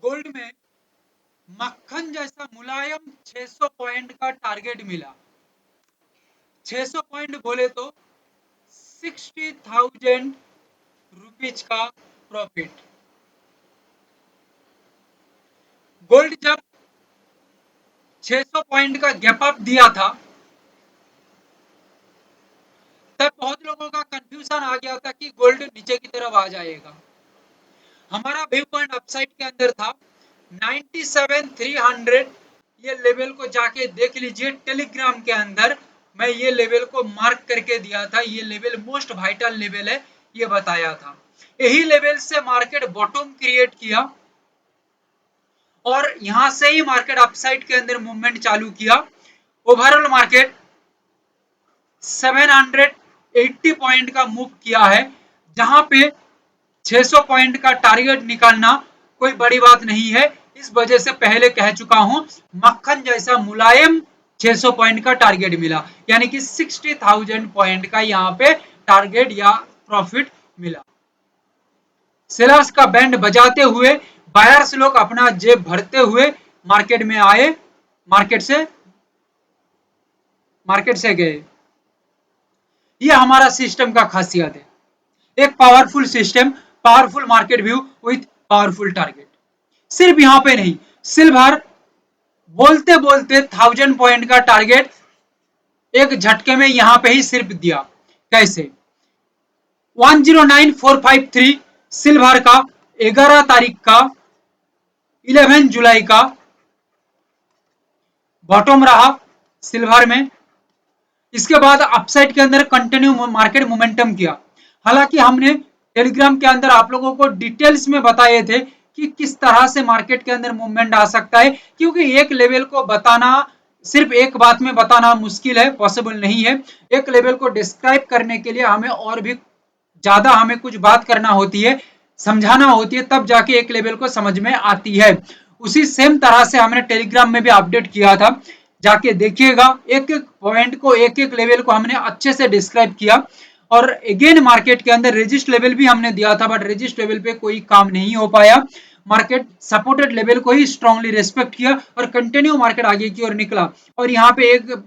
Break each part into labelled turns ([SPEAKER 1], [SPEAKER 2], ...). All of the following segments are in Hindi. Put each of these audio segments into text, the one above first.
[SPEAKER 1] गोल्ड में मक्खन जैसा मुलायम 600 पॉइंट का टारगेट मिला। 600 पॉइंट बोले तो 60,000 रुपीज का प्रॉफिट। गोल्ड जब 600 पॉइंट का गैप अप दिया था तब बहुत लोगों का कंफ्यूजन आ गया था कि गोल्ड नीचे की तरफ आ जाएगा। हमारा व्यू पॉइंट अपसाइड के अंदर था 97,300। ये लेवल को जाके देख लीजिए, टेलीग्राम के अंदर मैं ये लेवल को मार्क करके दिया था। ये लेवल मोस्ट वाइटल लेवल है, ये बताया था। यही लेवल से मार्केट बॉटम क्रिएट किया और यहां से ही मार्केट अपसाइड के अंदर मूवमेंट चालू किया। ओवरऑल मार्केट 780 पॉइंट का मूव किया है, जहां पे 600 पॉइंट का टारगेट निकालना कोई बड़ी बात नहीं है। इस वजह से पहले कह चुका हूं, मक्खन जैसा मुलायम 600 पॉइंट का टारगेट मिला, यानी कि 60,000 पॉइंट का यहां पे टारगेट या प्रॉफिट मिला। सेलर्स का बैंड बजाते हुए बायर्स लोग अपना जेब भरते हुए मार्केट में आए, मार्केट से गए। यह हमारा सिस्टम का खासियत है, एक powerful system, powerful market view with powerful target. सिर्फ यहां पे नहीं, सिल्वर बोलते बोलते 1000 पॉइंट का टारगेट एक झटके में यहां पे ही सिर्फ दिया। कैसे? 109453 सिल्वर का 11 तारीख का 11 जुलाई का बॉटम रहा सिल्वर में। इसके बाद अपसाइड के अंदर कंटिन्यू मार्केट मोमेंटम किया। हालांकि हमने टेलीग्राम के अंदर आप लोगों को डिटेल्स में बताए थे कि किस तरह से मार्केट के अंदर मूवमेंट आ सकता है, क्योंकि एक लेवल को बताना, सिर्फ एक बात में बताना मुश्किल है, पॉसिबल नहीं है। एक लेवल को डिस्क्राइब करने के लिए हमें और भी ज्यादा हमें कुछ बात करना होती है, समझाना होती है, तब जाके एक लेवल को समझ में आती है। उसी सेम तरह से हमने टेलीग्राम में भी अपडेट किया था, जाके देखिएगा। एक एक पॉइंट को, एक एक लेवल को हमने अच्छे से डिस्क्राइब किया। और अगेन मार्केट के अंदर रेजिस्ट लेवल भी हमने दिया था, बट रेजिस्ट लेवल पे कोई काम नहीं हो पाया। मार्केट सपोर्टेड लेवल को ही स्ट्रांगली रेस्पेक्ट किया और कंटिन्यू मार्केट आगे की ओर निकला। और यहाँ पे एक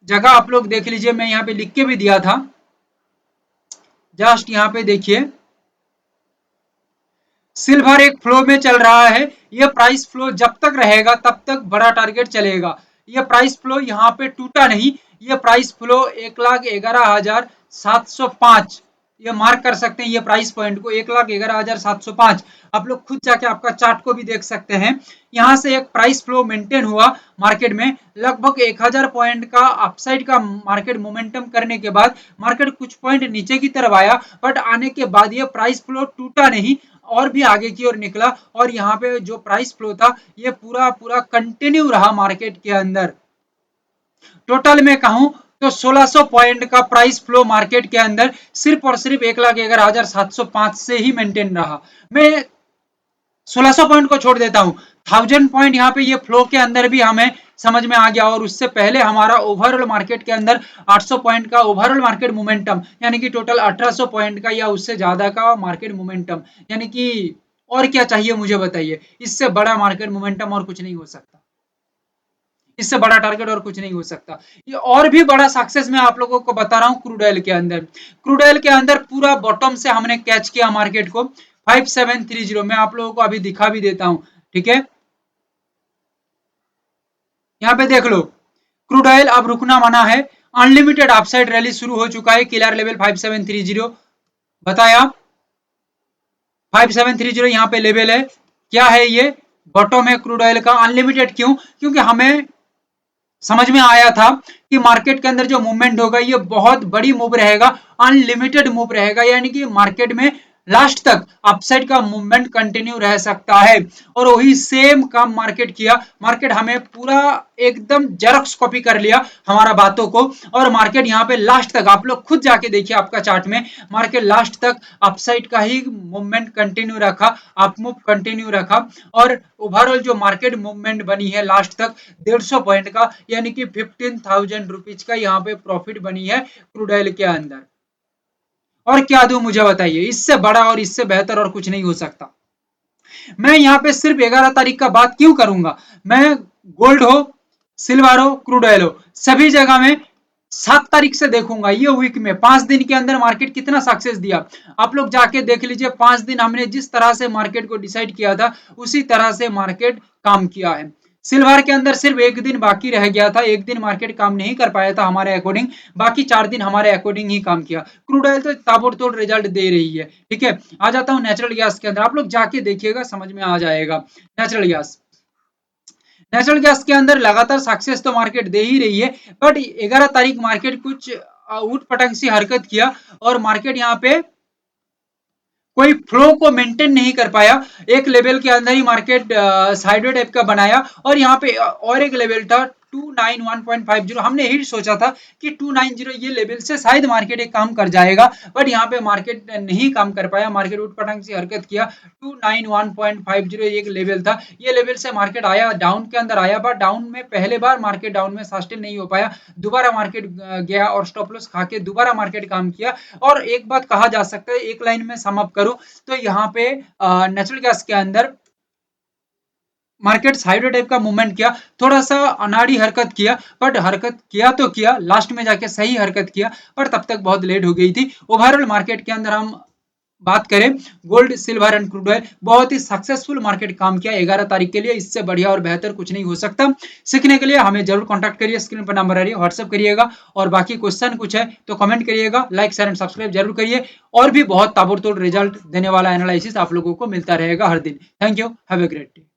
[SPEAKER 1] जगह आप लोग देख लीजिए, मैं यहाँ पे लिख के भी दिया था, जस्ट यहाँ पे देखिए, सिल्वर एक फ्लो में चल रहा है। ये प्राइस फ्लो जब तक रहेगा तब तक बड़ा टारगेट चलेगा। ये प्राइस फ्लो यहाँ पे टूटा नहीं, ये प्राइस फ्लो 1,11,705, ये मार्क कर सकते हैं ये प्राइस पॉइंट को, 1,11,705। आप लोग खुद जाके आपका चार्ट को भी देख सकते हैं। यहाँ से एक प्राइस फ्लो मेंटेन हुआ मार्केट में, लगभग 1000 पॉइंट का अपसाइड का मार्केट मोमेंटम करने के बाद मार्केट कुछ पॉइंट नीचे की तरफ आया, बट आने के बाद ये प्राइस फ्लो टूटा नहीं और भी आगे की ओर निकला। और यहाँ पे जो प्राइस फ्लो था ये पूरा पूरा कंटिन्यू रहा मार्केट के अंदर। टोटल में कहूं तो 1600 पॉइंट का प्राइस फ्लो मार्केट के अंदर सिर्फ और सिर्फ 1,11,705 से ही मेंटेन रहा। मैं 1600 पॉइंट को छोड़ देता हूं, 1000 पॉइंट यहाँ पे ये फ्लो के अंदर भी हमें समझ में आ गया। और उससे पहले हमारा ओवरऑल मार्केट के अंदर 800 पॉइंट का ओवरऑल मार्केट मोमेंटम, यानी कि टोटल 1800 पॉइंट का या उससे ज्यादा का मार्केट मोमेंटम, यानी कि और क्या चाहिए मुझे बताइए। इससे बड़ा मार्केट मोमेंटम और कुछ नहीं हो सकता, इससे बड़ा टारगेट और कुछ नहीं हो सकता। ये और भी बड़ा सक्सेस मैं आप लोगों को बता रहा हूं क्रूड ऑयल के अंदर। क्रूड ऑयल के अंदर पूरा बॉटम से हमने कैच किया मार्केट को 5730। मैं आप लोगों को अभी दिखा भी देता हूं, ठीक है। यहाँ पे देख लो, क्रूड ऑयल अब रुकना मना है। अनलिमिटेड अपसाइड रैली शुरू हो चुका है। किलर लेवल 5730 बताया, 5730 यहाँ पे लेवल है। क्या है ये? बॉटम है क्रूड ऑयल का। अनलिमिटेड क्यों? क्योंकि हमें समझ में आया था कि मार्केट के अंदर जो मूवमेंट होगा ये बहुत बड़ी मूव रहेगा, अनलिमिटेड मूव रहेगा, यानी कि मार्केट में लास्ट तक अपसाइड का मूवमेंट कंटिन्यू रह सकता है। और वही सेम काम मार्केट किया। मार्केट हमें पूरा एकदम जेरॉक्स कॉपी कर लिया हमारा बातों को। और मार्केट यहाँ पे लास्ट तक, आप लोग खुद जाके देखिए आपका चार्ट में, मार्केट लास्ट तक अपसाइड का ही मूवमेंट कंटिन्यू रखा, अप मूव कंटिन्यू रखा। और ओवरऑल जो मार्केट मूवमेंट बनी है लास्ट तक 150 पॉइंट का, यानी कि 15,000 रुपीज का यहाँ पे प्रॉफिट बनी है क्रूड ऑयल के अंदर। और क्या दूं मुझे बताइए, इससे बड़ा और इससे बेहतर और कुछ नहीं हो सकता। मैं यहाँ पे सिर्फ 11 तारीख का बात क्यों करूंगा, मैं गोल्ड हो, सिल्वर हो, क्रूड ऑयल हो, सभी जगह में 7 तारीख से देखूंगा। ये वीक में 5 दिन के अंदर मार्केट कितना सक्सेस दिया, आप लोग जाके देख लीजिए। 5 दिन हमने जिस तरह से मार्केट को डिसाइड किया था उसी तरह से मार्केट काम किया है। सिल्वर के अंदर सिर्फ एक दिन बाकी रह गया था, एक दिन मार्केट काम नहीं कर पाया था हमारे अकॉर्डिंग, बाकी 4 दिन हमारे अकॉर्डिंग ही काम किया। क्रूड ऑयल तो ताबड़तोड़ रिजल्ट दे रही है। ठीक है, आ जाता हूं नेचुरल गैस के अंदर, आप लोग जाके देखिएगा समझ में आ जाएगा। नेचुरल गैस, नेचुरल गैस के अंदर लगातार सक्सेस तो मार्केट दे ही रही है, बट 11 तारीख मार्केट कुछ उठ पटंग सी हरकत किया और मार्केट यहाँ पे कोई फ्लो को मेंटेन नहीं कर पाया। एक लेवल के अंदर ही मार्केट साइडवे टाइप का बनाया और यहाँ पे और एक लेवल था 291.50। हमने ही सोचा था कि 290 ये लेवल से शायद मार्केट एक काम कर जाएगा, बट यहाँ पे मार्केट नहीं काम कर पाया, मार्केट उठपटांग से हरकत किया। 291.50 एक लेवल था, ये लेवल से मार्केट आया, डाउन के अंदर आया, बट डाउन में पहले बार मार्केट डाउन में सस्टेन नहीं हो पाया, दोबारा मार्केट गया और स्टॉप लॉस खा के दोबारा मार्केट काम किया। और एक बात कहा जा सकता है, एक लाइन में सम अप करूं तो यहाँ पे नेचुरल गैस के अंदर मार्केट साइड टाइप का मूवमेंट किया, थोड़ा सा अनाड़ी हरकत किया, बट हरकत किया तो किया, लास्ट में जाके सही हरकत किया, पर तब तक बहुत लेट हो गई थी। ओवरऑल मार्केट के अंदर हम बात करें, gold silver and crude oil बहुत ही सक्सेसफुल मार्केट काम किया 11 तारीख के लिए, इससे बढ़िया और बेहतर कुछ नहीं हो सकता। सीखने के लिए हमें जरूर कांटेक्ट करिए, स्क्रीन पर नंबर आ रही है, व्हाट्सएप करिएगा, और बाकी क्वेश्चन कुछ है तो कमेंट करिएगा, लाइक शेयर एंड सब्सक्राइब जरूर करिए। और भी बहुत ताबड़तोड़ रिजल्ट देने वाला एनालिसिस आप लोगों को मिलता रहेगा हर दिन। Thank you, have a great day.